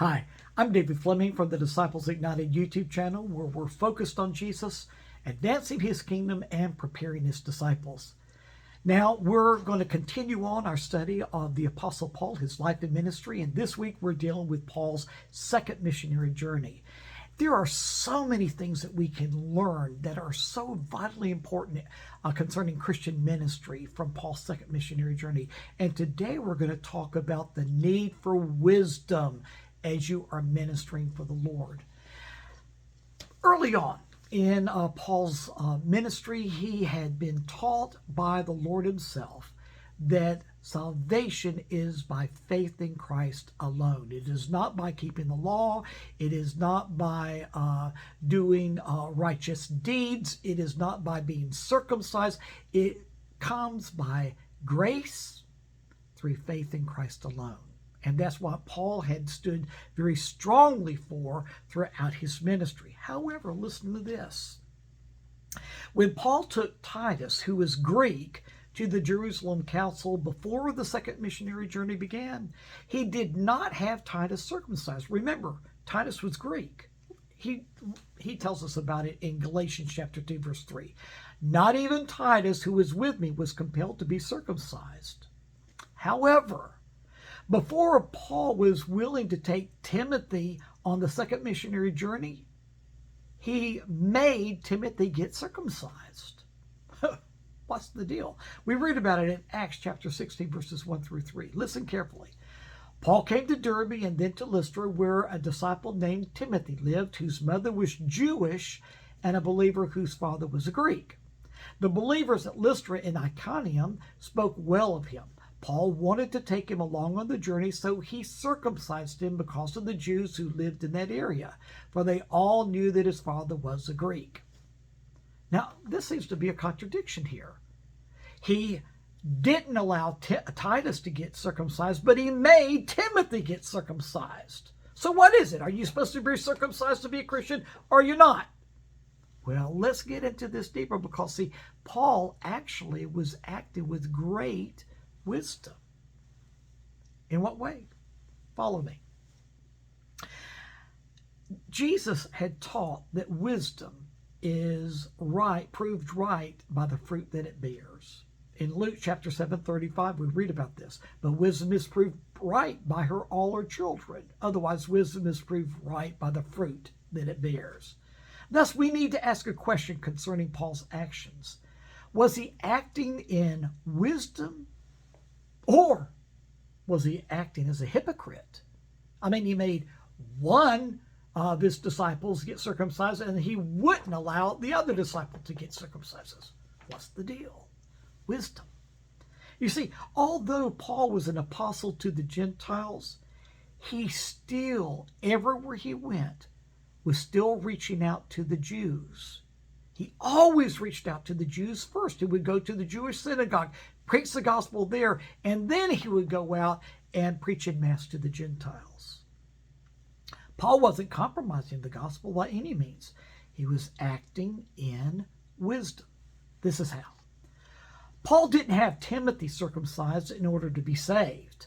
Hi, I'm David Fleming from the Disciples Ignited YouTube channel, where we're focused on Jesus, advancing his kingdom, and preparing his disciples. Now, we're going to continue on our study of the Apostle Paul, his life and ministry, and this week we're dealing with Paul's second missionary journey. There are so many things that we can learn that are so vitally important concerning Christian ministry from Paul's second missionary journey. And today we're going to talk about the need for wisdom as you are ministering for the Lord. Early on in Paul's ministry, he had been taught by the Lord himself that salvation is by faith in Christ alone. It is not by keeping the law. It is not by doing righteous deeds. It is not by being circumcised. It comes by grace through faith in Christ alone. And that's what Paul had stood very strongly for throughout his ministry. However, listen to this. When Paul took Titus, who was Greek, to the Jerusalem council before the second missionary journey began, he did not have Titus circumcised. Remember, Titus was Greek. He tells us about it in Galatians chapter 2, verse 3. Not even Titus, who was with me, was compelled to be circumcised. However, before Paul was willing to take Timothy on the second missionary journey, he made Timothy get circumcised. What's the deal? We read about it in Acts chapter 16, verses 1 through 3. Listen carefully. Paul came to Derbe and then to Lystra, where a disciple named Timothy lived, whose mother was Jewish and a believer whose father was a Greek. The believers at Lystra and Iconium spoke well of him. Paul wanted to take him along on the journey, so he circumcised him because of the Jews who lived in that area, for they all knew that his father was a Greek. Now, this seems to be a contradiction here. He didn't allow Titus to get circumcised, but he made Timothy get circumcised. So what is it? Are you supposed to be circumcised to be a Christian, or are you not? Well, let's get into this deeper, because, see, Paul actually was acting with great wisdom. In what way? Follow me. Jesus had taught that wisdom is right, proved right by the fruit that it bears. In Luke chapter 7:35, we read about this. But wisdom is proved right by all her children. Otherwise, wisdom is proved right by the fruit that it bears. Thus, we need to ask a question concerning Paul's actions. Was he acting in wisdom, or was he acting as a hypocrite? I mean, he made one of his disciples get circumcised, and he wouldn't allow the other disciple to get circumcised. What's the deal? Wisdom. You see, although Paul was an apostle to the Gentiles, he still, everywhere he went, was still reaching out to the Jews. He always reached out to the Jews first. He would go to the Jewish synagogue, preach the gospel there, and then he would go out and preach in mass to the Gentiles. Paul wasn't compromising the gospel by any means. He was acting in wisdom. This is how. Paul didn't have Timothy circumcised in order to be saved.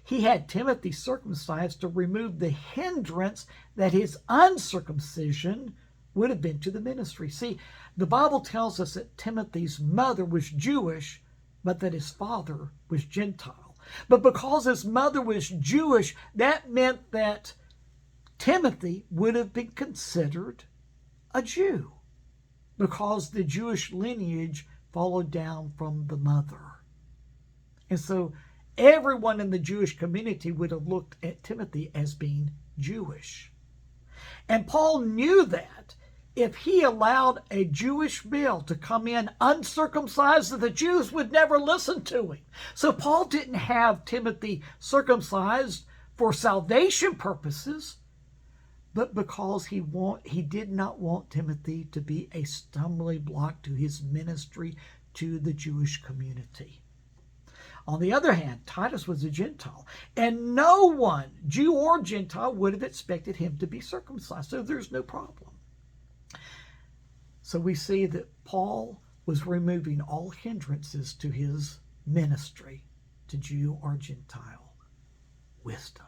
He had Timothy circumcised to remove the hindrance that his uncircumcision would have been to the ministry. See, the Bible tells us that Timothy's mother was Jewish, but that his father was Gentile. But because his mother was Jewish, that meant that Timothy would have been considered a Jew, because the Jewish lineage followed down from the mother. And so everyone in the Jewish community would have looked at Timothy as being Jewish. And Paul knew that if he allowed a Jewish male to come in uncircumcised, that the Jews would never listen to him. So Paul didn't have Timothy circumcised for salvation purposes, but because he did not want Timothy to be a stumbling block to his ministry to the Jewish community. On the other hand, Titus was a Gentile, and no one, Jew or Gentile, would have expected him to be circumcised, so there's no problem. So we see that Paul was removing all hindrances to his ministry to Jew or Gentile. Wisdom.